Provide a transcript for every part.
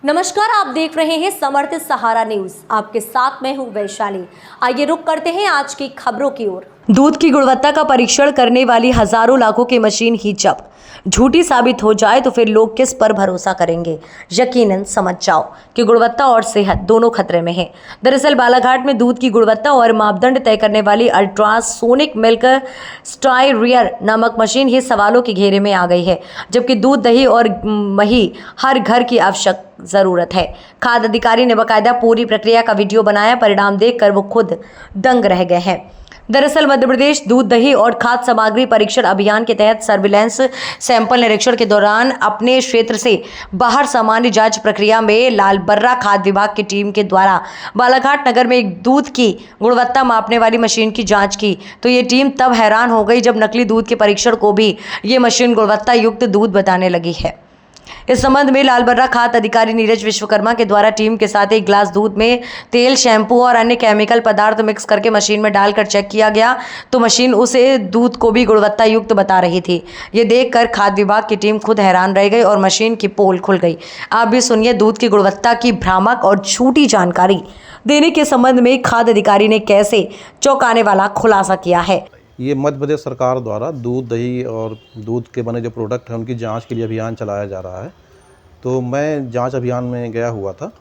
नमस्कार, आप देख रहे हैं समर्थ सहारा न्यूज। आपके साथ मैं हूं वैशाली। आइए रुक करते हैं आज की खबरों की ओर। दूध की गुणवत्ता का परीक्षण करने वाली हजारों लाखों की मशीन ही जब झूठी साबित हो जाए तो फिर लोग किस पर भरोसा करेंगे। यकीनन समझ जाओ कि गुणवत्ता और सेहत दोनों खतरे में हैं। दरअसल बालाघाट में दूध की गुणवत्ता और मापदंड तय करने वाली अल्ट्रासोनिक मिल्क स्टायरियर नामक मशीन ही सवालों के घेरे में आ गई है। जबकि दूध, दही और मही हर घर की आवश्यक जरूरत है। खाद्य अधिकारी ने बकायदा पूरी प्रक्रिया का वीडियो बनाया। परिणाम देखकर वो खुद दंग रह गए हैं। दरअसल मध्य प्रदेश दूध, दही और खाद्य सामग्री परीक्षण अभियान के तहत सर्विलांस सैंपल निरीक्षण के दौरान अपने क्षेत्र से बाहर सामान्य जांच प्रक्रिया में लालबर्रा खाद्य विभाग की टीम के द्वारा बालाघाट नगर में एक दूध की गुणवत्ता मापने वाली मशीन की जांच की तो ये टीम तब हैरान हो गई जब नकली दूध के परीक्षण को भी ये मशीन गुणवत्ता युक्त दूध बताने लगी है। इस संबंध में लालबर्रा खाद्य अधिकारी नीरज विश्वकर्मा के द्वारा टीम के साथ एक गिलास दूध में तेल, शैम्पू और अन्य केमिकल पदार्थ मिक्स करके मशीन में डालकर चेक किया गया तो मशीन उसे दूध को भी गुणवत्ता युक्त बता रही थी। ये देखकर खाद्य विभाग की टीम खुद हैरान रह गई और मशीन की पोल खुल गई। आप भी सुनिए दूध की गुणवत्ता की भ्रामक और झूठी जानकारी देने के संबंध में खाद्य अधिकारी ने कैसे चौंकाने वाला खुलासा किया है। ये मध्य प्रदेश सरकार द्वारा दूध, दही और दूध के बने जो प्रोडक्ट हैं उनकी जांच के लिए अभियान चलाया जा रहा है। तो मैं जांच अभियान में गया हुआ था,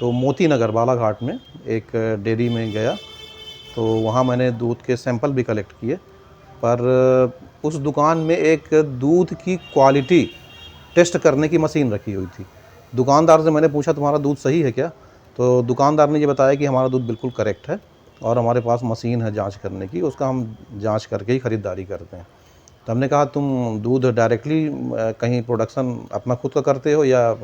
तो मोती नगर बालाघाट में एक डेयरी में गया, तो वहाँ मैंने दूध के सैंपल भी कलेक्ट किए। पर उस दुकान में एक दूध की क्वालिटी टेस्ट करने की मशीन रखी हुई थी। दुकानदार से मैंने पूछा तुम्हारा दूध सही है क्या? तो दुकानदार ने ये बताया कि हमारा दूध बिल्कुल करेक्ट है और हमारे पास मशीन है जांच करने की, उसका हम जांच करके ही ख़रीदारी करते हैं। तो हमने कहा तुम दूध डायरेक्टली कहीं प्रोडक्शन अपना खुद का करते हो या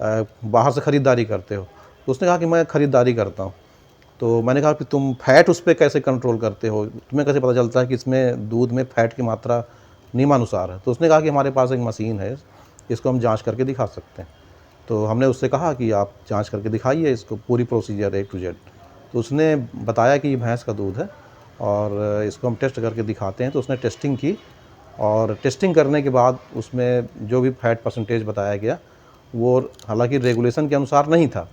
बाहर से ख़रीदारी करते हो? तो उसने कहा कि मैं ख़रीदारी करता हूँ। तो मैंने कहा कि तुम फ़ैट उस पर कैसे कंट्रोल करते हो, तुम्हें कैसे पता चलता है कि इसमें दूध में फ़ैट की मात्रा नियमानुसार है? तो उसने कहा कि हमारे पास एक मशीन है, इसको हम जाँच करके दिखा सकते हैं। तो हमने उससे कहा कि आप जाँच करके दिखाइए इसको, पूरी प्रोसीजर A to Z। तो उसने बताया कि ये भैंस का दूध है और इसको हम टेस्ट करके दिखाते हैं। तो उसने टेस्टिंग की और टेस्टिंग करने के बाद उसमें जो भी फैट परसेंटेज बताया गया वो हालांकि रेगुलेशन के अनुसार नहीं था,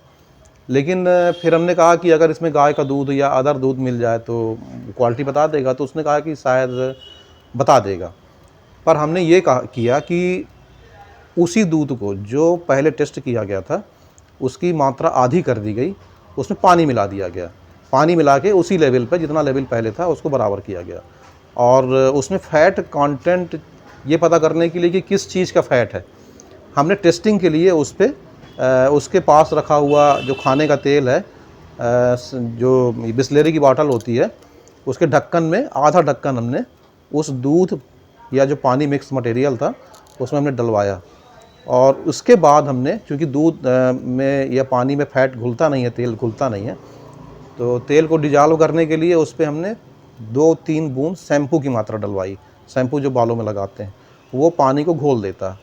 लेकिन फिर हमने कहा कि अगर इसमें गाय का दूध या अदर दूध मिल जाए तो क्वालिटी बता देगा। तो उसने कहा कि शायद बता देगा। पर हमने ये किया कि उसी दूध को जो पहले टेस्ट किया गया था उसकी मात्रा आधी कर दी गई, उसमें पानी मिला दिया गया। पानी मिला के उसी लेवल पर जितना लेवल पहले था उसको बराबर किया गया। और उसमें फ़ैट कंटेंट ये पता करने के लिए कि किस चीज़ का फ़ैट है, हमने टेस्टिंग के लिए उस पर उसके पास रखा हुआ जो खाने का तेल है, जो बिस्लेरी की बॉटल होती है, उसके ढक्कन में आधा ढक्कन हमने उस दूध या जो पानी मिक्स मटेरियल था उसमें हमने डलवाया। और उसके बाद हमने, चूँकि दूध में या पानी में फ़ैट घुलता नहीं है, तेल घुलता नहीं है, तो तेल को डिजॉल्व करने के लिए उस पर हमने 2-3 बूंद शैम्पू की मात्रा डलवाई। शैम्पू जो बालों में लगाते हैं वो पानी को घोल देता है।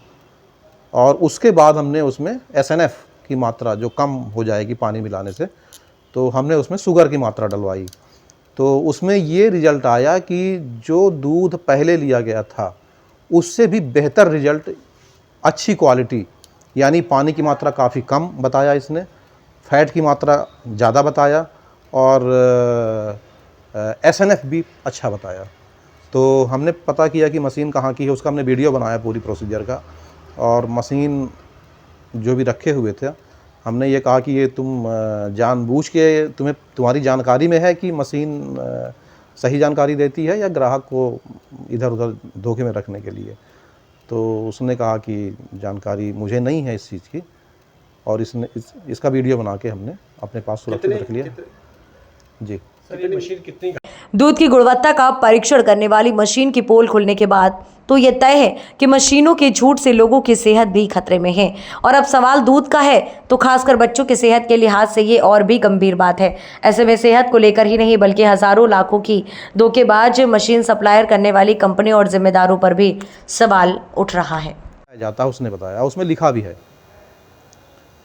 और उसके बाद हमने उसमें SNF की मात्रा जो कम हो जाएगी पानी मिलाने से, तो हमने उसमें शुगर की मात्रा डलवाई। तो उसमें ये रिज़ल्ट आया कि जो दूध पहले लिया गया था उससे भी बेहतर रिज़ल्ट, अच्छी क्वालिटी, यानी पानी की मात्रा काफ़ी कम बताया इसने, फ़ैट की मात्रा ज़्यादा बताया और SNF भी अच्छा बताया। तो हमने पता किया कि मशीन कहाँ की है, उसका हमने वीडियो बनाया पूरी प्रोसीजर का। और मशीन जो भी रखे हुए थे हमने ये कहा कि ये तुम जानबूझ के तुम्हारी जानकारी में है कि मशीन सही जानकारी देती है या ग्राहक को इधर उधर धोखे में रखने के लिए? तो उसने कहा कि जानकारी मुझे नहीं है इस चीज़ की, और इसका वीडियो बना के हमने अपने पास सुरक्षित रख लिया। जी मशीन कितनी? दूध की गुणवत्ता का परीक्षण करने वाली मशीन की पोल खुलने के बाद तो यह तय है कि मशीनों के झूठ से लोगों की सेहत भी खतरे में है। और अब सवाल दूध का है तो खासकर बच्चों की सेहत के लिहाज से ये और भी गंभीर बात है। ऐसे में सेहत को लेकर ही नहीं बल्कि हजारों लाखों की धोखेबाज मशीन सप्लायर करने वाली कंपनी और जिम्मेदारों पर भी सवाल उठ रहा है। जाता उसने बताया, उसमें लिखा भी है,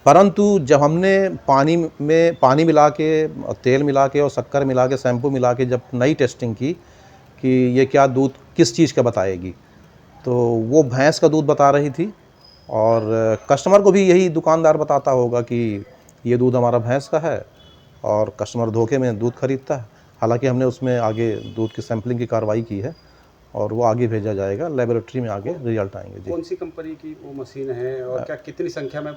परंतु जब हमने पानी मिला के, तेल मिला के और शक्कर मिला के, शैम्पू मिला के जब नई टेस्टिंग की कि ये क्या दूध किस चीज़ का बताएगी, तो वो भैंस का दूध बता रही थी और कस्टमर को भी यही दुकानदार बताता होगा कि ये दूध हमारा भैंस का है, और कस्टमर धोखे में दूध खरीदता है। हालांकि हमने उसमें आगे दूध की सैंपलिंग की कार्रवाई की है और वो आगे भेजा जाएगा, लेबोरेटरी में आगे रिजल्ट आएंगे। जी, कौन सी कंपनी की वो मशीन है और क्या कितनी संख्या में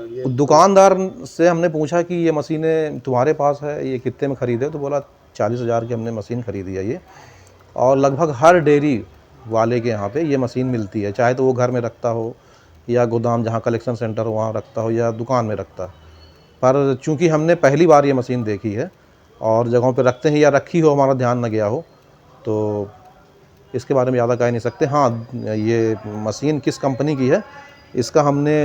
ये दुकानदार से हमने पूछा कि ये मशीनें तुम्हारे पास है, ये कितने में खरीदे, तो बोला 40,000 की हमने मशीन खरीदी है ये, और लगभग हर डेयरी वाले के यहाँ पे ये मशीन मिलती है, चाहे तो वो घर में रखता हो या गोदाम जहाँ कलेक्शन सेंटर हो वहाँ रखता हो या दुकान में रखता है। पर चूंकि हमने पहली बार ये मशीन देखी है और जगहों पे रखते हैं या रखी हो हमारा ध्यान न गया हो, तो इसके बारे में ज़्यादा कह नहीं सकते। हाँ, ये मशीन किस कंपनी की है इसका हमने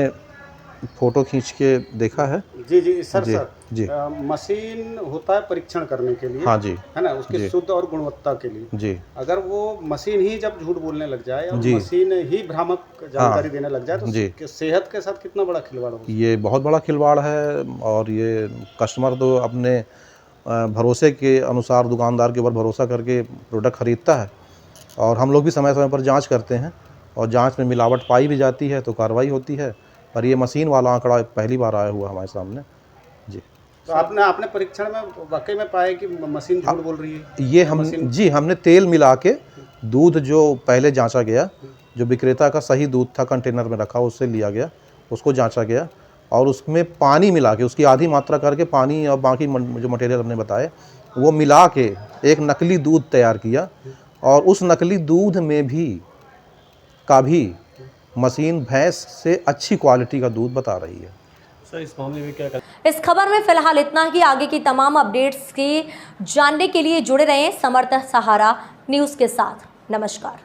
फ़ोटो खींच के देखा है। जी जी सर जी, सर जी। मशीन होता है परीक्षण करने के लिए, हाँ जी, है ना, उसकी जी। शुद्ध और गुणवत्ता के लिए। जी, अगर वो मशीन ही जब झूठ बोलने लग जाए और जी। मशीन ही भ्रामक जानकारी देने लग जाए तो जी। सेहत के साथ कितना बड़ा खिलवाड़ हो। ये बहुत बड़ा खिलवाड़ है, और ये कस्टमर तो अपने भरोसे के अनुसार दुकानदार के ऊपर भरोसा करके प्रोडक्ट ख़रीदता है, और हम लोग भी समय समय पर जांच करते हैं, और जांच में मिलावट पाई भी जाती है तो कार्रवाई होती है। पर ये मशीन वाला आंकड़ा पहली बार आया हुआ हमारे सामने। जी, तो आपने परीक्षण में वाकई में पाया कि मशीन झूठ बोल रही है? ये हमने तेल मिला के दूध जो पहले जांचा गया, जो विक्रेता का सही दूध था कंटेनर में रखा उससे लिया गया, उसको जांचा गया, और उसमें पानी मिला के उसकी आधी मात्रा करके पानी और बाकी जो मटेरियल हमने बताए वो मिला के एक नकली दूध तैयार किया, और उस नकली दूध में भी मशीन भैंस से अच्छी क्वालिटी का दूध बता रही है। सर इस मामले में क्या इस खबर में फिलहाल इतना ही। आगे की तमाम अपडेट्स के जानने के लिए जुड़े रहें समर्थ सहारा न्यूज़ के साथ। नमस्कार।